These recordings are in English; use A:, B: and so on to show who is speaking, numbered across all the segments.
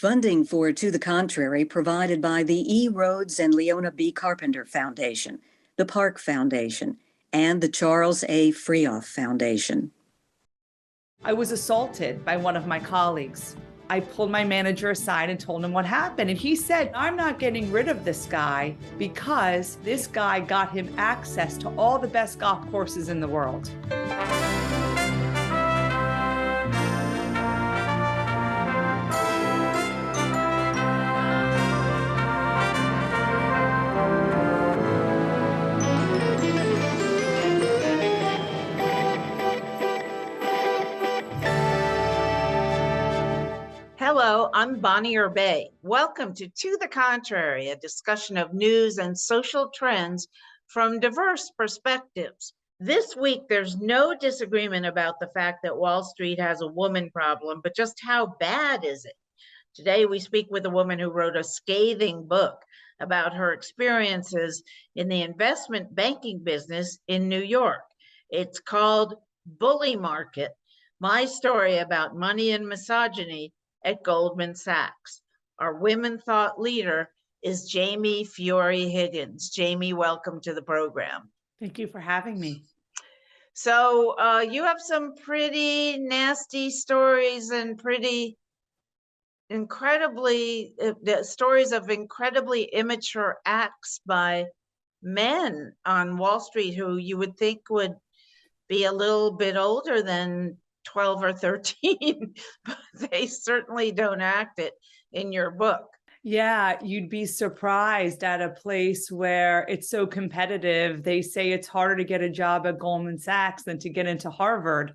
A: Funding for To the Contrary provided by the E. Rhodes and Leona B. Carpenter Foundation, the Park Foundation, and the Charles A. Freoff Foundation.
B: I was assaulted by one of my colleagues. I pulled my manager aside and told him what happened. And he said, I'm not getting rid of this guy because this guy got him access to all the best golf courses in the world.
C: Hello, I'm Bonnie Urbay. Welcome to the Contrary, a discussion of news and social trends from diverse perspectives. This week, there's no disagreement about the fact that Wall Street has a woman problem, but just how bad is it? Today, we speak with a woman who wrote a scathing book about her experiences in the investment banking business in New York. It's called Bully Market, My Story About Money and Misogyny at Goldman Sachs. Our women thought leader is Jamie Fiore Higgins. Jamie, welcome to the program.
B: Thank you for having me.
C: So you have some pretty nasty stories and pretty stories of incredibly immature acts by men on Wall Street who you would think would be a little bit older than 12 or 13, but they certainly don't act it in your book.
B: Yeah, you'd be surprised at a place where it's so competitive. They say it's harder to get a job at Goldman Sachs than to get into Harvard.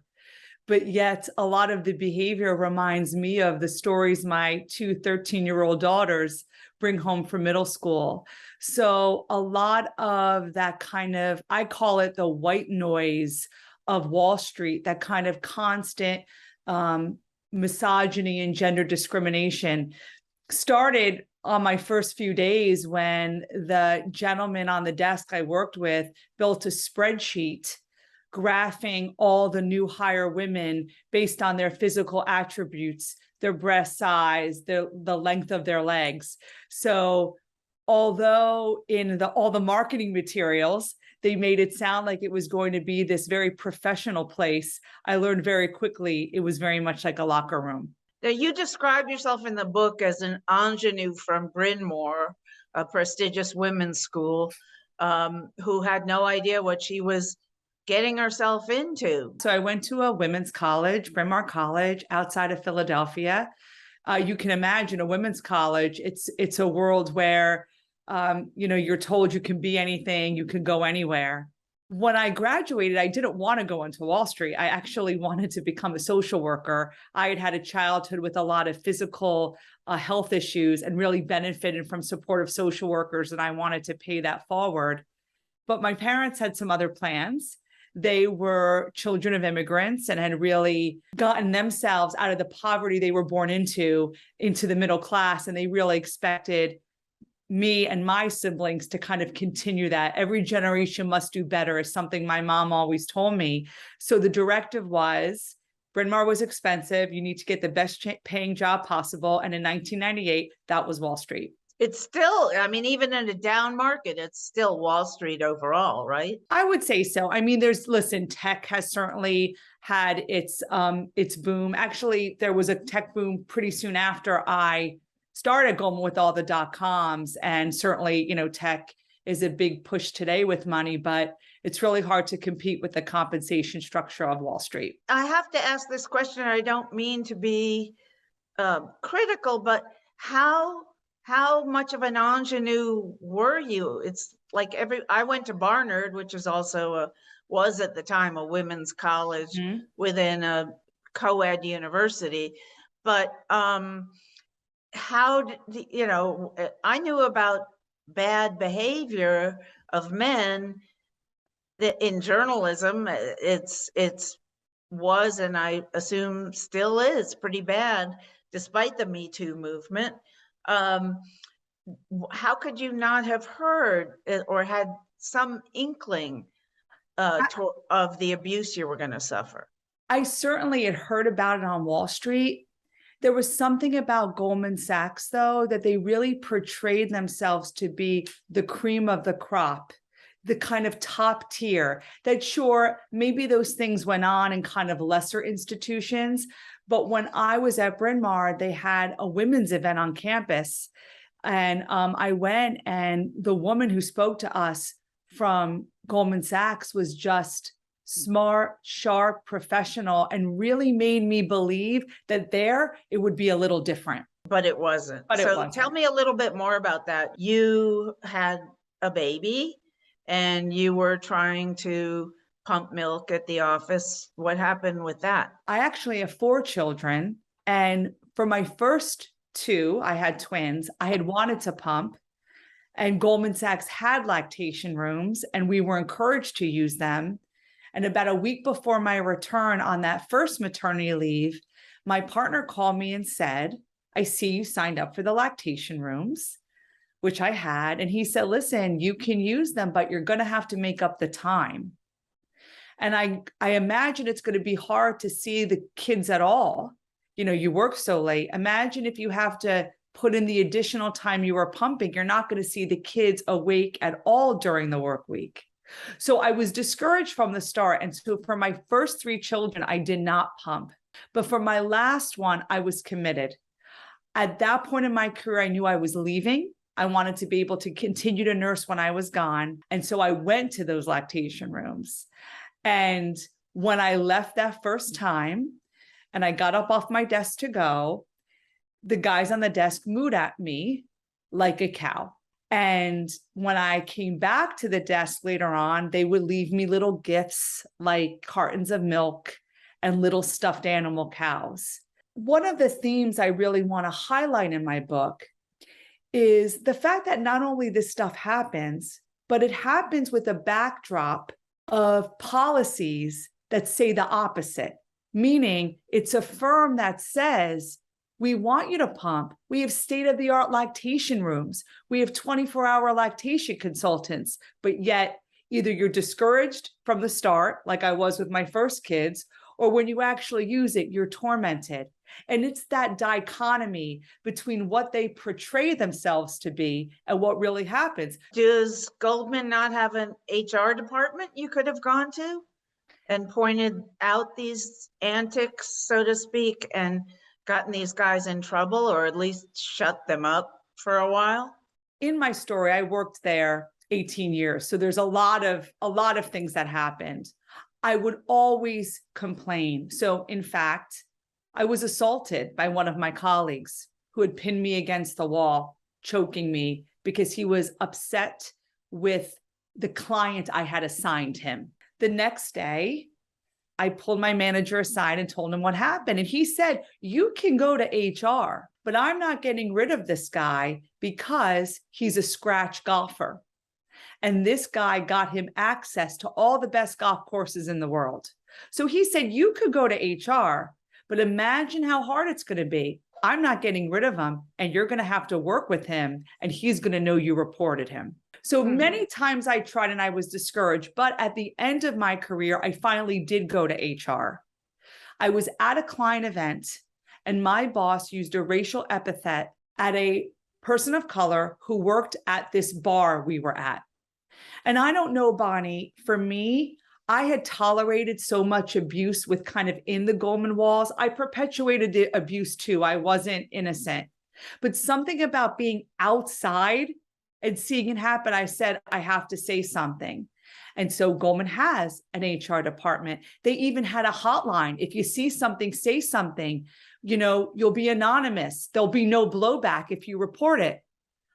B: But yet a lot of the behavior reminds me of the stories my two 13-year-old daughters bring home from middle school. So a lot of that kind of, I call it the white noise of Wall Street, that kind of constant misogyny and gender discrimination started on my first few days when the gentleman on the desk I worked with built a spreadsheet graphing all the new hire women based on their physical attributes, their breast size, the length of their legs. So although in all the marketing materials, they made it sound like it was going to be this very professional place, I learned very quickly it was very much like a locker room.
C: Now, you describe yourself in the book as an ingenue from Bryn Mawr, a prestigious women's school, who had no idea what she was getting herself into.
B: So I went to a women's college, Bryn Mawr College, outside of Philadelphia. You can imagine a women's college. It's a world where you're told you can be anything, you can go anywhere. When I graduated, I didn't want to go into Wall Street. I actually wanted to become a social worker. I had had a childhood with a lot of physical health issues and really benefited from supportive social workers, and I wanted to pay that forward. But my parents had some other plans. They were children of immigrants and had really gotten themselves out of the poverty they were born into the middle class, and they really expected me and my siblings to kind of continue that. Every generation must do better is something my mom always told me. So the directive was, Bryn Mawr was expensive. You need to get the best paying job possible. And in 1998, that was Wall Street.
C: It's still, even in a down market, it's still Wall Street overall, right?
B: I would say so. Tech has certainly had its boom. Actually, there was a tech boom pretty soon after I started Goldman with all the .coms, and certainly, tech is a big push today with money, but it's really hard to compete with the compensation structure of Wall Street.
C: I have to ask this question. I don't mean to be critical, but how much of an ingenue were you? It's like I went to Barnard, which is also was at the time a women's college within a co-ed university, but I knew about bad behavior of men that in journalism. It's was, and I assume still is, pretty bad despite the Me Too movement. How could you not have heard or had some inkling of the abuse you were going to suffer?
B: I certainly had heard about it on Wall Street. There was something about Goldman Sachs, though, that they really portrayed themselves to be the cream of the crop, the kind of top tier. That sure, maybe those things went on in kind of lesser institutions, but when I was at Bryn Mawr, they had a women's event on campus, and I went, and the woman who spoke to us from Goldman Sachs was just smart, sharp, professional, and really made me believe that there it would be a little different.
C: But it wasn't.
B: But it
C: So
B: wasn't.
C: tell me a little bit more about that. You had a baby and you were trying to pump milk at the office. What happened with that?
B: I actually have 4 children, and for my first 2, I had twins. I had wanted to pump, and Goldman Sachs had lactation rooms, and we were encouraged to use them. And about a week before my return on that first maternity leave, my partner called me and said, I see you signed up for the lactation rooms, which I had. And he said, listen, you can use them, but you're going to have to make up the time. And I imagine it's going to be hard to see the kids at all. You know, you work so late. Imagine if you have to put in the additional time you are pumping, you're not going to see the kids awake at all during the work week. So I was discouraged from the start. And so for my first 3 children, I did not pump. But for my last one, I was committed. At that point in my career, I knew I was leaving. I wanted to be able to continue to nurse when I was gone. And so I went to those lactation rooms. And when I left that first time and I got up off my desk to go, the guys on the desk mooed at me like a cow. And when I came back to the desk later on, they would leave me little gifts like cartons of milk and little stuffed animal cows. One of the themes I really want to highlight in my book is the fact that not only this stuff happens, but it happens with a backdrop of policies that say the opposite, meaning it's a firm that says, we want you to pump. We have state-of-the-art lactation rooms. We have 24-hour lactation consultants, but yet either you're discouraged from the start, like I was with my first kids, or when you actually use it, you're tormented. And it's that dichotomy between what they portray themselves to be and what really happens.
C: Does Goldman not have an HR department you could have gone to and pointed out these antics, so to speak, and gotten these guys in trouble, or at least shut them up for a while?
B: In my story, I worked there 18 years. So there's a lot of things that happened. I would always complain. So in fact, I was assaulted by one of my colleagues who had pinned me against the wall, choking me because he was upset with the client I had assigned him. The next day, I pulled my manager aside and told him what happened. And he said, you can go to HR, but I'm not getting rid of this guy because he's a scratch golfer. And this guy got him access to all the best golf courses in the world. So he said, you could go to HR, but imagine how hard it's going to be. I'm not getting rid of him, and you're going to have to work with him, and he's going to know you reported him. So many times I tried and I was discouraged, but at the end of my career, I finally did go to HR. I was at a client event, and my boss used a racial epithet at a person of color who worked at this bar we were at. And I don't know, Bonnie, for me, I had tolerated so much abuse with kind of in the Goldman walls. I perpetuated the abuse too. I wasn't innocent. But something about being outside and seeing it happen, I said, I have to say something. And so Goldman has an HR department. They even had a hotline. If you see something, say something. You know, you'll be anonymous. There'll be no blowback if you report it.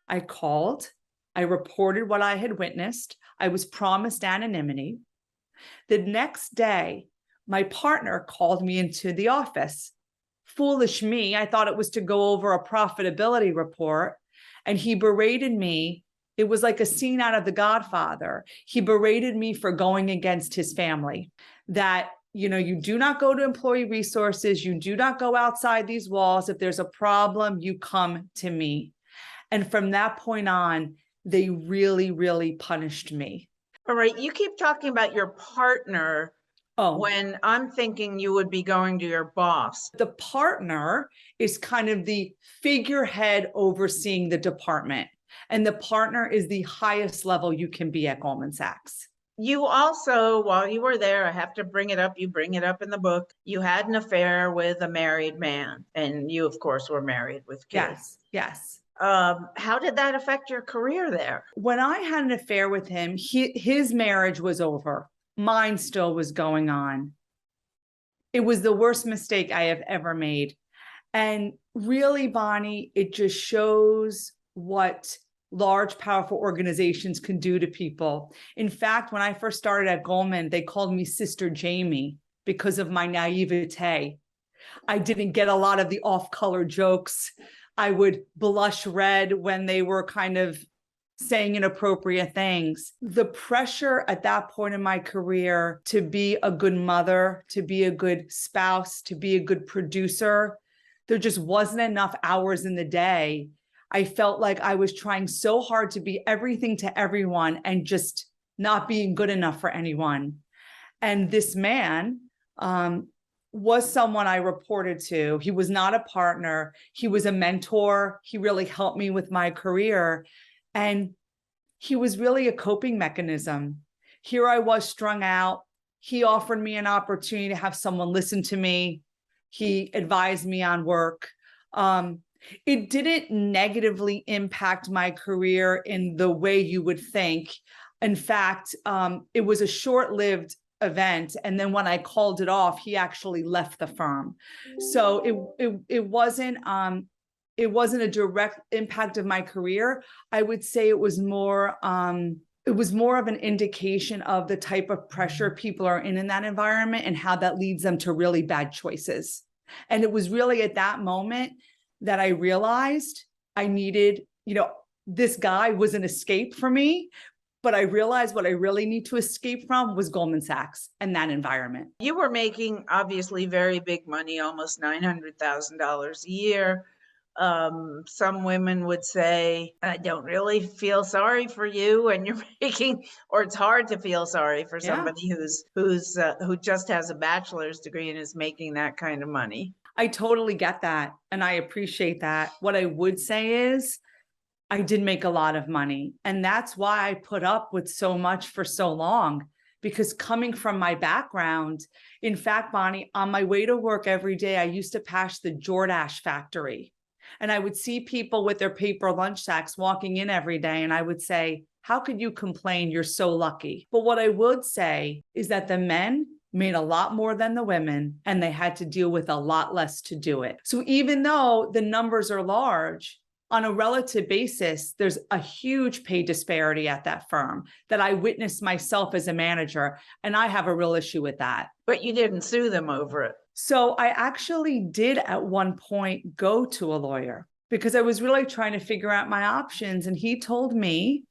B: I called. I reported what I had witnessed. I was promised anonymity. The next day, my partner called me into the office. Foolish me, I thought it was to go over a profitability report, and he berated me. It was like a scene out of The Godfather. He berated me for going against his family, that, you know, you do not go to employee resources, you do not go outside these walls. If there's a problem, you come to me. And from that point on, they really, really punished me.
C: All right, you keep talking about your partner
B: Oh,
C: when I'm thinking you would be going to your boss.
B: the partner is kind of the figurehead overseeing the department. And the partner is the highest level you can be at Goldman Sachs.
C: You also, while you were there, I have to bring it up, you bring it up in the book, you had an affair with a married man, and you, of course, were married with kids.
B: Yes.
C: How did that affect your career there?
B: When I had an affair with him, his marriage was over. Mine still was going on. It was the worst mistake I have ever made. And really, Bonnie, it just shows what large, powerful organizations can do to people. In fact, when I first started at Goldman, they called me Sister Jamie because of my naivete. I didn't get a lot of the off-color jokes. I would blush red when they were kind of saying inappropriate things. The pressure at that point in my career to be a good mother, to be a good spouse, to be a good producer, there just wasn't enough hours in the day. I felt like I was trying so hard to be everything to everyone and just not being good enough for anyone. And this man was someone I reported to. He was not a partner. He was a mentor. He really helped me with my career. And he was really a coping mechanism. Here I was strung out. He offered me an opportunity to have someone listen to me. He advised me on work. It didn't negatively impact my career in the way you would think. In fact, it was a short-lived event. And then when I called it off, he actually left the firm. So it wasn't a direct impact of my career. I would say it was more of an indication of the type of pressure people are in that environment and how that leads them to really bad choices. And it was really at that moment that I realized I needed, this guy was an escape for me, but I realized what I really need to escape from was Goldman Sachs and that environment.
C: You were making obviously very big money, almost $900,000 a year. Some women would say, I don't really feel sorry for you, and you're making, or it's hard to feel sorry for somebody who just has a bachelor's degree and is making that kind of money.
B: I totally get that. And I appreciate that. What I would say is I did make a lot of money. And that's why I put up with so much for so long, because coming from my background, in fact, Bonnie, on my way to work every day, I used to pass the Jordache factory. And I would see people with their paper lunch sacks walking in every day. And I would say, how could you complain? You're so lucky. But what I would say is that the men made a lot more than the women, and they had to deal with a lot less to do it. So even though the numbers are large, on a relative basis, there's a huge pay disparity at that firm that I witnessed myself as a manager, and I have a real issue with that.
C: But you didn't sue them over it.
B: So I actually did at one point go to a lawyer because I was really trying to figure out my options. And he told me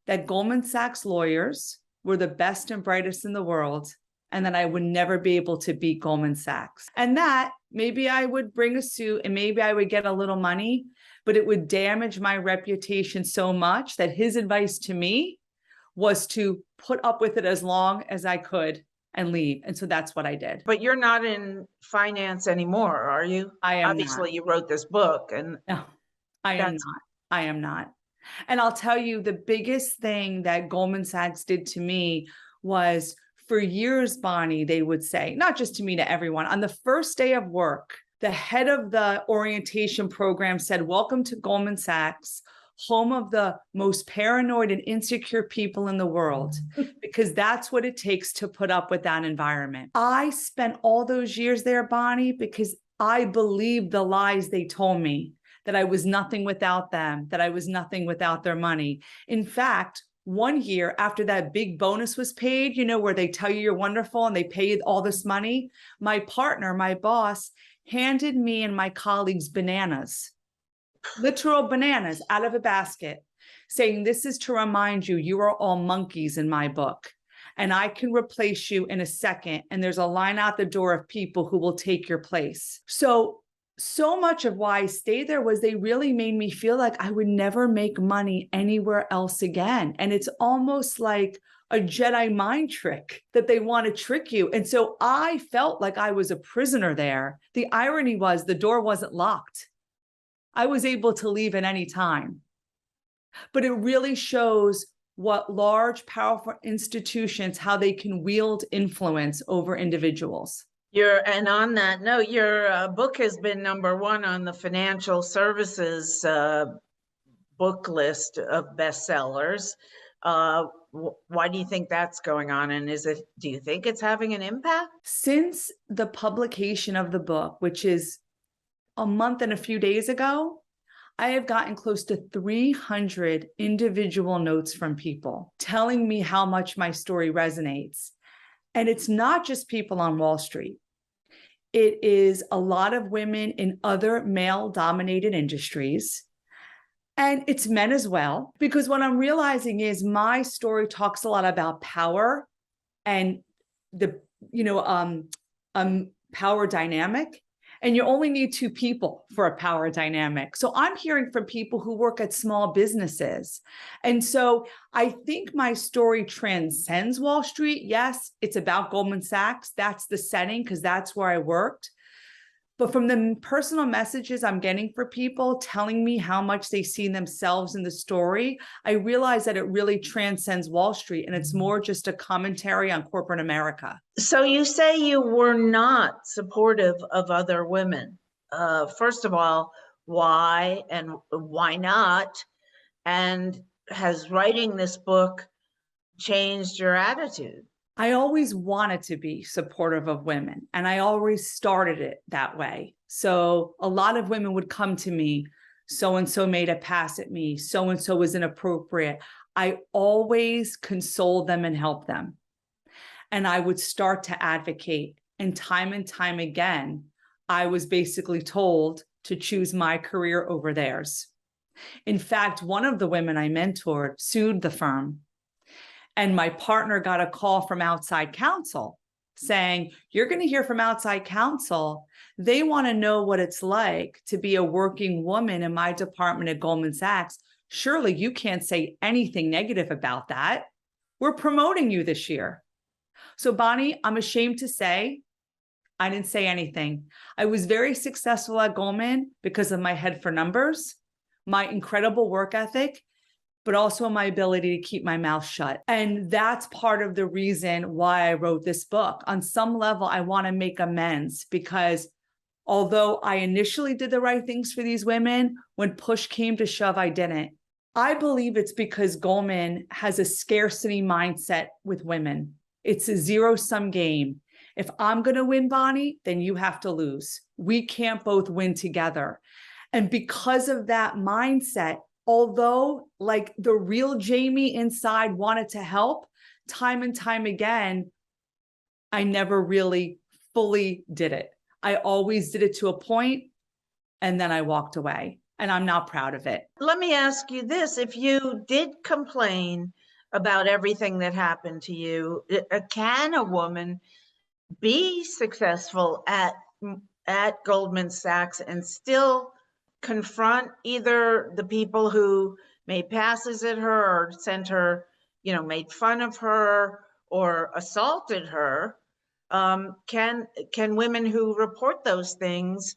B: that Goldman Sachs lawyers were the best and brightest in the world, and that I would never be able to beat Goldman Sachs. And that maybe I would bring a suit and maybe I would get a little money, but it would damage my reputation so much that his advice to me was to put up with it as long as I could and leave. And so that's what I did.
C: But you're not in finance anymore, are you?
B: I am
C: Obviously,
B: not.
C: you wrote this book, and
B: No, I am not. I am not. And I'll tell you, the biggest thing that Goldman Sachs did to me was, for years, Bonnie, they would say, not just to me, to everyone, on the first day of work, the head of the orientation program said, welcome to Goldman Sachs, home of the most paranoid and insecure people in the world, because that's what it takes to put up with that environment. I spent all those years there, Bonnie, because I believed the lies they told me, that I was nothing without them, that I was nothing without their money. In fact, one year after that big bonus was paid, where they tell you you're wonderful and they pay all this money, my partner, my boss, handed me and my colleagues bananas, literal bananas out of a basket, saying, this is to remind you, you are all monkeys in my book, and I can replace you in a second. And there's a line out the door of people who will take your place. So so much of why I stayed there was they really made me feel like I would never make money anywhere else again. And it's almost like a Jedi mind trick that they want to trick you. And so I felt like I was a prisoner there. The irony was the door wasn't locked. I was able to leave at any time. But it really shows what large, powerful institutions, how they can wield influence over individuals.
C: And on that note, your book has been #1 on the financial services book list of bestsellers. Why do you think that's going on? And do you think it's having an impact?
B: Since the publication of the book, which is a month and a few days ago, I have gotten close to 300 individual notes from people telling me how much my story resonates. And it's not just people on Wall Street. It is a lot of women in other male-dominated industries. And it's men as well, because what I'm realizing is my story talks a lot about power and the, power dynamic. And you only need two people for a power dynamic. So I'm hearing from people who work at small businesses. And so I think my story transcends Wall Street. Yes, it's about Goldman Sachs. That's the setting because that's where I worked. But from the personal messages I'm getting for people telling me how much they see themselves in the story, I realize that it really transcends Wall Street and it's more just a commentary on corporate America.
C: So you say you were not supportive of other women. First of all, why and why not? And has writing this book changed your attitude?
B: I always wanted to be supportive of women, and I always started it that way. So a lot of women would come to me, so-and-so made a pass at me, so-and-so was inappropriate. I always consoled them and helped them. And I would start to advocate. And time again, I was basically told to choose my career over theirs. In fact, one of the women I mentored sued the firm. And my partner got a call from outside counsel saying, you're going to hear from outside counsel. They want to know what it's like to be a working woman in my department at Goldman Sachs. Surely you can't say anything negative about that. We're promoting you this year. So Bonnie, I'm ashamed to say, I didn't say anything. I was very successful at Goldman because of my head for numbers, my incredible work ethic, but also my ability to keep my mouth shut. And that's part of the reason why I wrote this book. On some level, I want to make amends because although I initially did the right things for these women, when push came to shove, I didn't. I believe it's because Goldman has a scarcity mindset with women. It's a zero-sum game. If I'm going to win, Bonnie, then you have to lose. We can't both win together. And because of that mindset, although like the real Jamie inside wanted to help, time and time again, I never really fully did it. I always did it to a point and then I walked away and I'm not proud of it.
C: Let me ask you this. If you did complain about everything that happened to you, can a woman be successful at Goldman Sachs and still confront either the people who made passes at her or sent her, made fun of her or assaulted her? Can women who report those things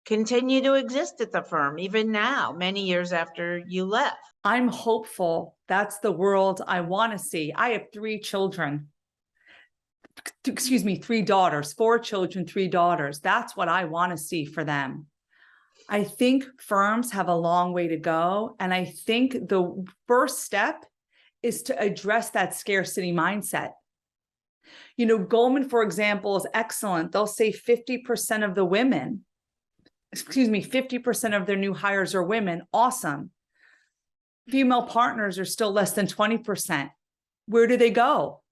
C: continue to exist at the firm even now, many years after you left?
B: I'm hopeful. That's the world I want to see. I have 3 children. 3 daughters, 4 children, 3 daughters. That's what I want to see for them. I think firms have a long way to go. And I think the first step is to address that scarcity mindset. Goldman, for example, is excellent. They'll say 50% of the women, 50% of their new hires are women. Awesome. Female partners are still less than 20%. Where do they go?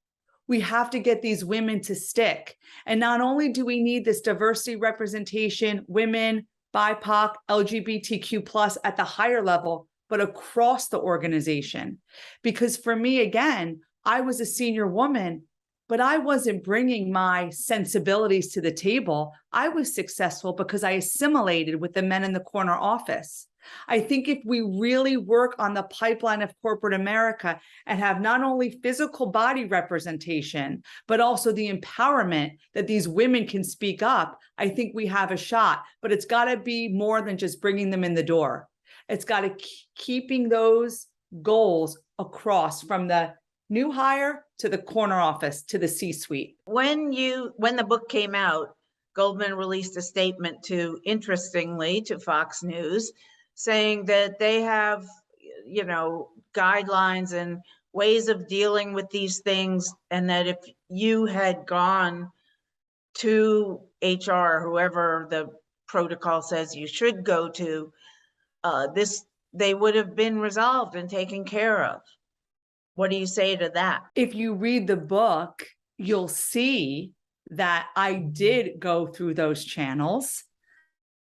B: We have to get these women to stick. And not only do we need this diversity representation, women, BIPOC, LGBTQ+ at the higher level, but across the organization. Because for me, again, I was a senior woman, but I wasn't bringing my sensibilities to the table. I was successful because I assimilated with the men in the corner office. I think if we really work on the pipeline of corporate America and have not only physical body representation, but also the empowerment that these women can speak up, I think we have a shot. But it's got to be more than just bringing them in the door. It's got to keeping those goals across from the new hire to the corner office to the C-suite.
C: When the book came out, Goldman released a statement interestingly, to Fox News, saying that they have, guidelines and ways of dealing with these things, and that if you had gone to HR, whoever the protocol says you should go to, they would have been resolved and taken care of. What do you say to that?
B: If you read the book, you'll see that I did go through those channels.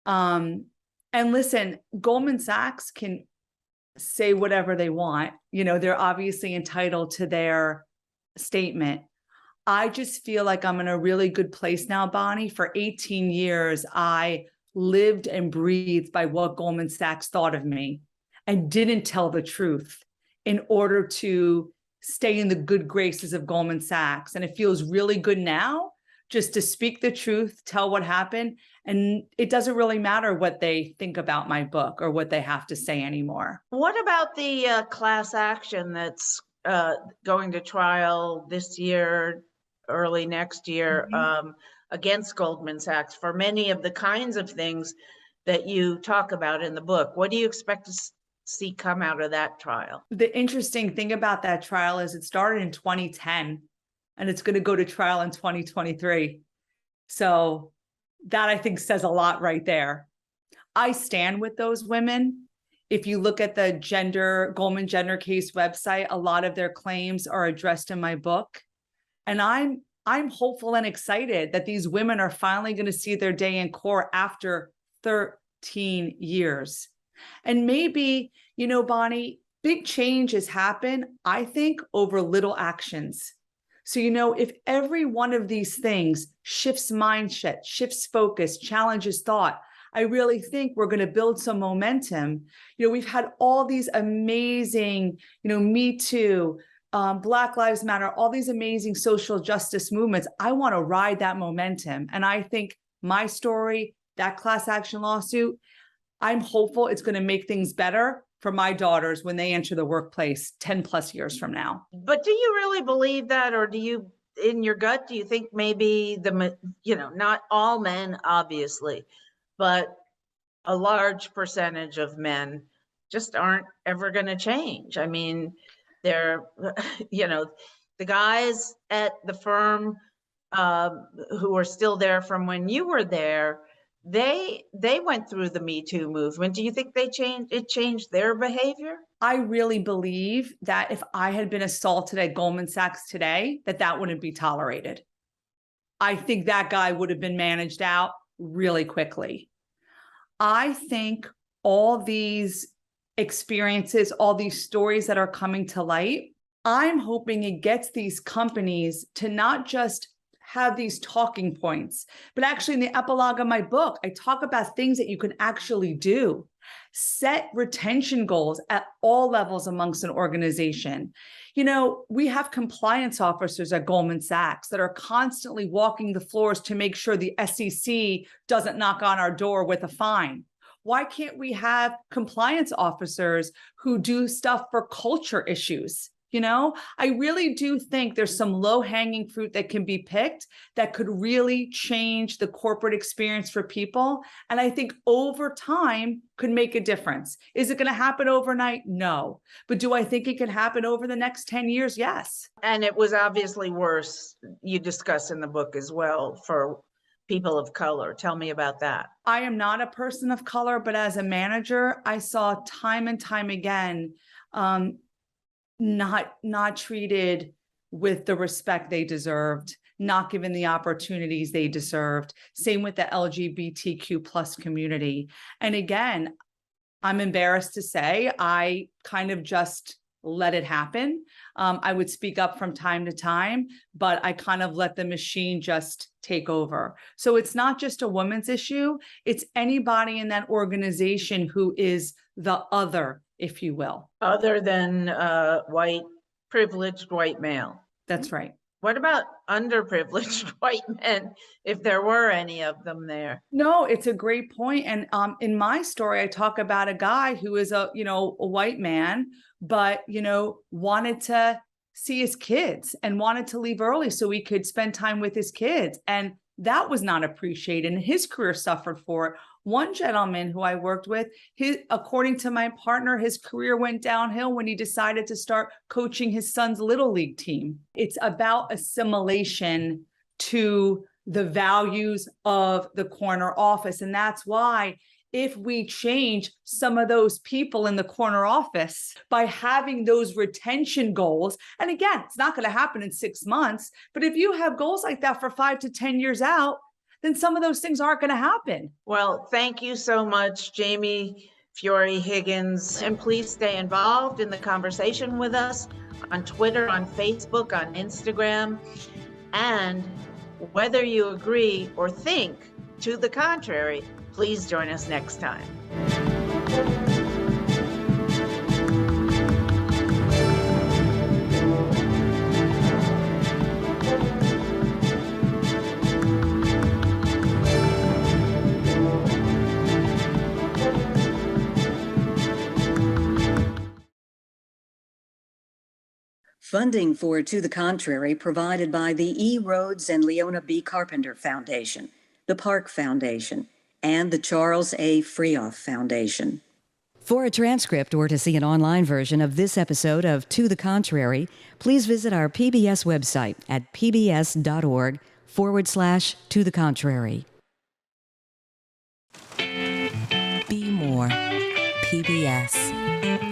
B: And listen, Goldman Sachs can say whatever they want. They're obviously entitled to their statement. I just feel like I'm in a really good place now, Bonnie. For 18 years, I lived and breathed by what Goldman Sachs thought of me and didn't tell the truth in order to stay in the good graces of Goldman Sachs. And it feels really good now just to speak the truth, tell what happened. And it doesn't really matter what they think about my book or what they have to say anymore.
C: What about the class action that's going to trial this year, early next year, against Goldman Sachs for many of the kinds of things that you talk about in the book? What do you expect to see come out of that trial?
B: The interesting thing about that trial is it started in 2010 and it's going to go to trial in 2023. So that, I think, says a lot right there. I stand with those women. If you look at the Goldman Gender Case website, a lot of their claims are addressed in my book. And I'm hopeful and excited that these women are finally going to see their day in court after 13 years. And maybe, Bonnie, big changes happen, I think, over little actions. So, if every one of these things shifts mindset, shifts focus, challenges thought, I really think we're going to build some momentum. We've had all these amazing, Me Too, Black Lives Matter, all these amazing social justice movements. I want to ride that momentum. And I think my story, that class action lawsuit, I'm hopeful it's going to make things better for my daughters when they enter the workplace 10 plus years from now.
C: But do you really believe that? Or do you, in your gut, do you think maybe not all men, obviously, but a large percentage of men just aren't ever going to change? I mean, they're, the guys at the firm who are still there from when you were there, they went through the Me Too movement. Do you think it changed their behavior?
B: I really believe that if I had been assaulted at Goldman Sachs today, that wouldn't be tolerated. I think that guy would have been managed out really quickly. I think all these experiences, all these stories that are coming to light, I'm hoping it gets these companies to not just have these talking points, but actually in the epilogue of my book, I talk about things that you can actually do. Set retention goals at all levels amongst an organization. We have compliance officers at Goldman Sachs that are constantly walking the floors to make sure the SEC doesn't knock on our door with a fine. Why can't we have compliance officers who do stuff for culture issues? I really do think there's some low-hanging fruit that can be picked that could really change the corporate experience for people. And I think over time could make a difference. Is it going to happen overnight? No. But do I think it can happen over the next 10 years? Yes.
C: And it was obviously worse, you discuss in the book as well, for people of color. Tell me about that.
B: I am not a person of color, but as a manager, I saw time and time again, not treated with the respect they deserved, not given the opportunities they deserved. Same with the LGBTQ plus community. And again, I'm embarrassed to say, I kind of just let it happen. I would speak up from time to time, but I kind of let the machine just take over. So it's not just a woman's issue. It's anybody in that organization who is the other, if you will.
C: Other than white, privileged white male.
B: That's right.
C: What about underprivileged white men, if there were any of them there?
B: No, it's a great point. And in my story, I talk about a guy who is a white man, but, wanted to see his kids and wanted to leave early so he could spend time with his kids. And that was not appreciated. And his career suffered for it. One gentleman who I worked with, according to my partner, his career went downhill when he decided to start coaching his son's little league team. It's about assimilation to the values of the corner office. And that's why if we change some of those people in the corner office by having those retention goals, and again, it's not going to happen in 6 months, but if you have goals like that for 5 to 10 years out, then some of those things aren't going to happen.
C: Well, thank you so much, Jamie Fiore Higgins. And please stay involved in the conversation with us on Twitter, on Facebook, on Instagram. And whether you agree or think to the contrary, please join us next time.
A: Funding for To the Contrary provided by the E. Rhodes and Leona B. Carpenter Foundation, the Park Foundation, and the Charles A. Frioff Foundation. For a transcript or to see an online version of this episode of To the Contrary, please visit our PBS website at pbs.org/To the Contrary.
D: Be more PBS.